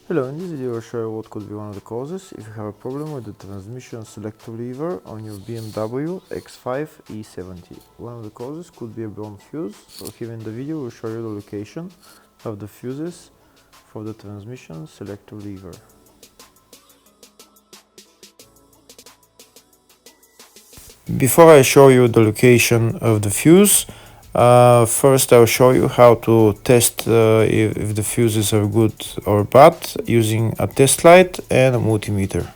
Hello, in this video I'll show you what could be one of the causes if you have a problem with the transmission selector lever on your BMW X5 E70. One of the causes could be a blown fuse, so here in the video we'll show you the location of the fuses for the transmission selector lever. Before I show you the location of the fuse, first I'll show you how to test if the fuses are good or bad using a test light and a multimeter.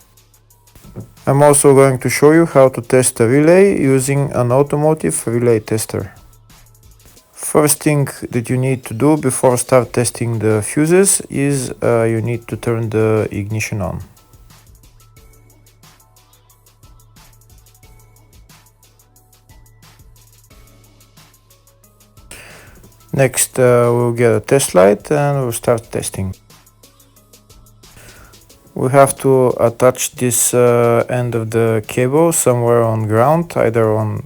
I'm also going to show you how to test a relay using an automotive relay tester. First thing that you need to do before start testing the fuses is you need to turn the ignition on. Next we'll get a test light and we'll start testing. We have to attach this end of the cable somewhere on ground, either on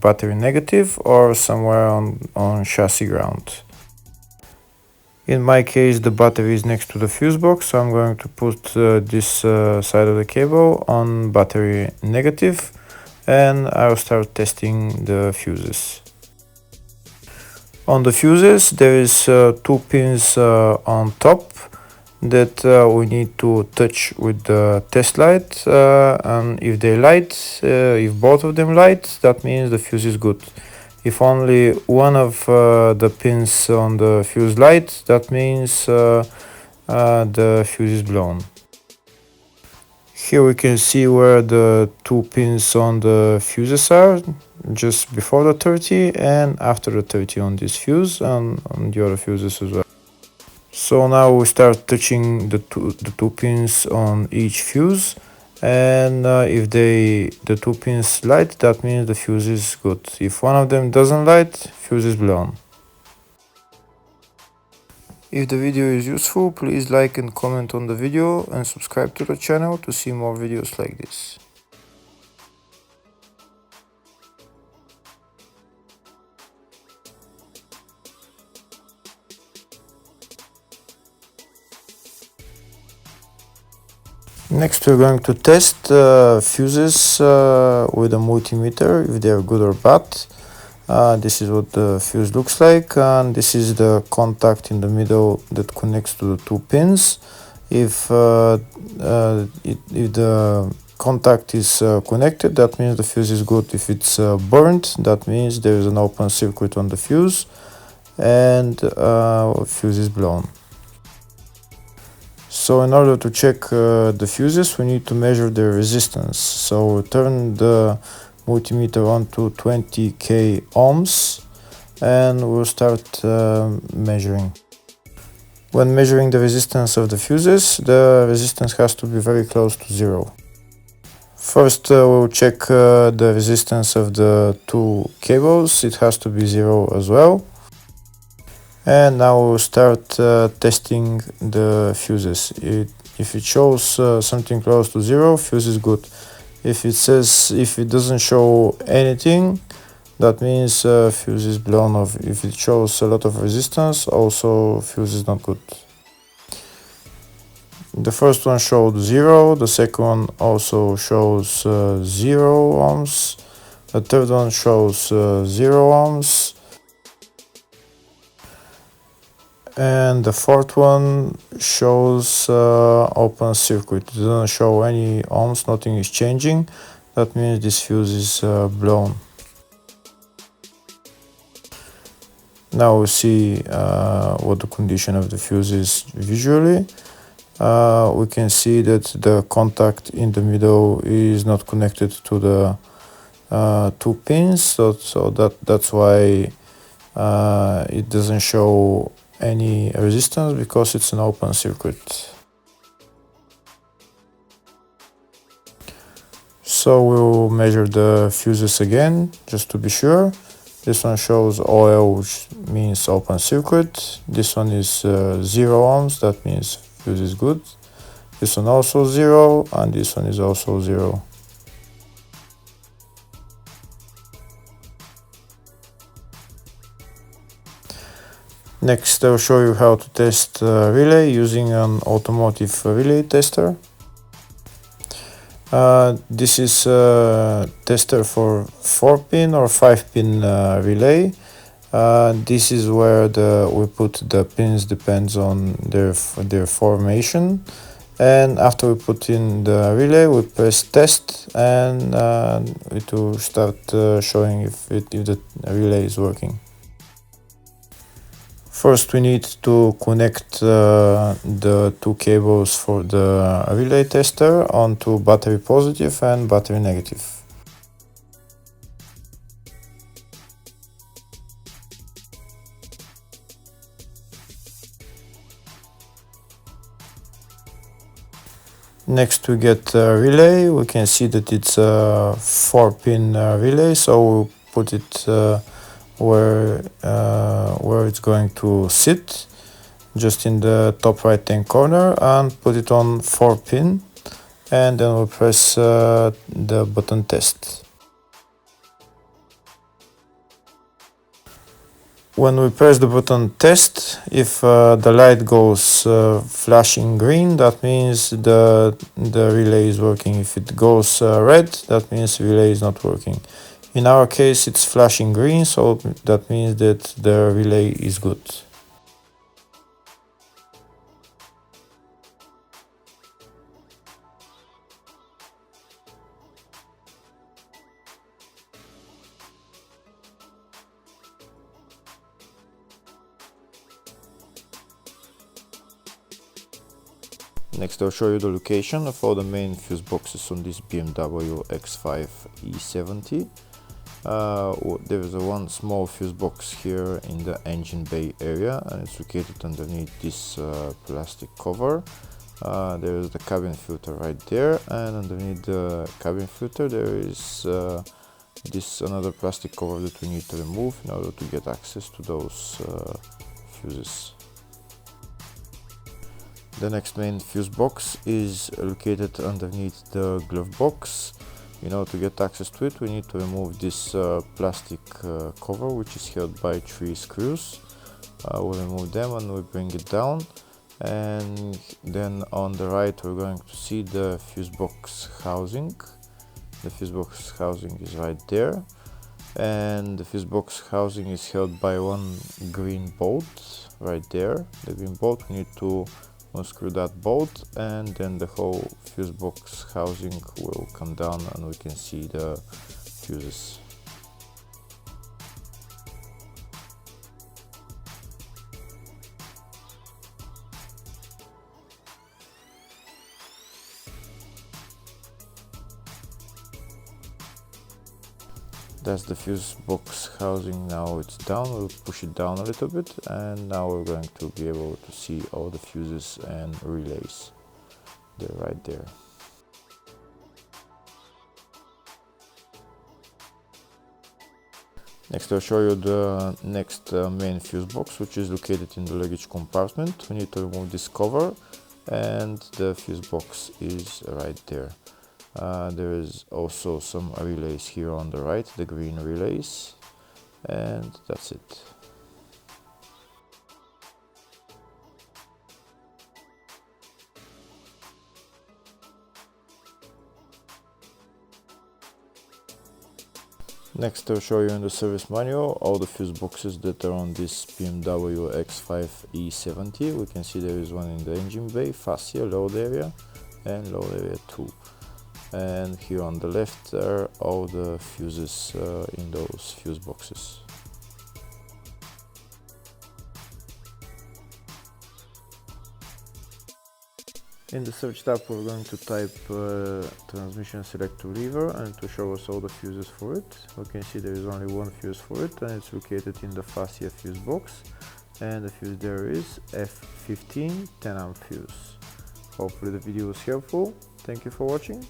battery negative or somewhere on chassis ground. In my case the battery is next to the fuse box, so I'm going to put this side of the cable on battery negative and I'll start testing the fuses. On the fuses there is two pins on top that we need to touch with the test light, and if they light, if both of them light, that means the fuse is good. If only one of the pins on the fuse light, that means the fuse is blown. Here we can see where the two pins on the fuses are, just before the 30 and after the 30 on this fuse and on the other fuses as well. So now we start touching the two pins on each fuse, and if the two pins light, that means the fuse is good. If one of them doesn't light, fuse is blown. If the video is useful, please like and comment on the video and subscribe to the channel to see more videos like this. Next we're going to test fuses with a multimeter, if they are good or bad. This is what the fuse looks like, and this is the contact in the middle that connects to the two pins. If the contact is connected, that means the fuse is good. If it's burnt, that means there is an open circuit on the fuse and fuse is blown. So in order to check the fuses, we need to measure the resistance. So turn the multimeter on to 20k ohms and we'll start measuring. When measuring the resistance of the fuses, the resistance has to be very close to zero. First we'll check the resistance of the two cables. It has to be zero as well. And now we'll start testing the fuses. If it shows something close to zero, fuse is good. If it doesn't show anything, that means fuse is blown off. If it shows a lot of resistance, also fuse is not good. The first one showed 0, the second one also shows 0 ohms, the third one shows 0 ohms, and the fourth one shows open circuit. It doesn't show any ohms, nothing is changing. That means this fuse is blown. Now we see what the condition of the fuse is visually. We can see that the contact in the middle is not connected to the two pins, so that's why it doesn't show any resistance, because it's an open circuit. So we'll measure the fuses again just to be sure. This one shows OL, which means open circuit. This one is 0 ohms, that means fuse is good. This one also 0, and this one is also 0. Next, I'll show you how to test relay using an automotive relay tester. This is a tester for 4-pin or 5-pin relay. This is where we put the pins, depends on their formation. And after we put in the relay, we press test, and it will start showing if the relay is working. First, we need to connect the two cables for the relay tester onto battery positive and battery negative. Next, we get a relay. We can see that it's a 4-pin relay, so we'll put it where it's going to sit, just in the top right hand corner, and put it on 4-pin, and then we'll press the button test. When we press the button test, if the light goes flashing green, that means the relay is working. If it goes red, that means the relay is not working. In our case, it's flashing green, so that means that the relay is good. Next, I'll show you the location of all the main fuse boxes on this BMW X5 E70. There is one small fuse box here in the engine bay area, and it's located underneath this plastic cover. There is the cabin filter right there, and underneath the cabin filter there is this another plastic cover that we need to remove in order to get access to those fuses. The next main fuse box is located underneath the glove box. In order to get access to it, we need to remove this plastic cover, which is held by 3 screws. We'll remove them and we'll bring it down, and then on the right we're going to see the fuse box housing. The fuse box housing is right there, and the fuse box housing is held by one green bolt right there. The green bolt, we need to unscrew that bolt, and then the whole fuse box housing will come down and we can see the fuses. That's the fuse box housing. Now it's down. We'll push it down a little bit, and now we're going to be able to see all the fuses and relays. They're right there. Next, I'll show you the next main fuse box, which is located in the luggage compartment. We need to remove this cover, and the fuse box is right there. There is also some relays here on the right, the green relays, and that's it. Next, I'll show you in the service manual all the fuse boxes that are on this BMW X5 E70. We can see there is one in the engine bay, fascia, load area, and load area 2. And here on the left are all the fuses in those fuse boxes. In the search tab we're going to type transmission selector lever, and to show us all the fuses for it. We can see there is only one fuse for it, and it's located in the fascia fuse box, and the fuse there is F15 10 amp fuse. Hopefully the video was helpful. Thank you for watching.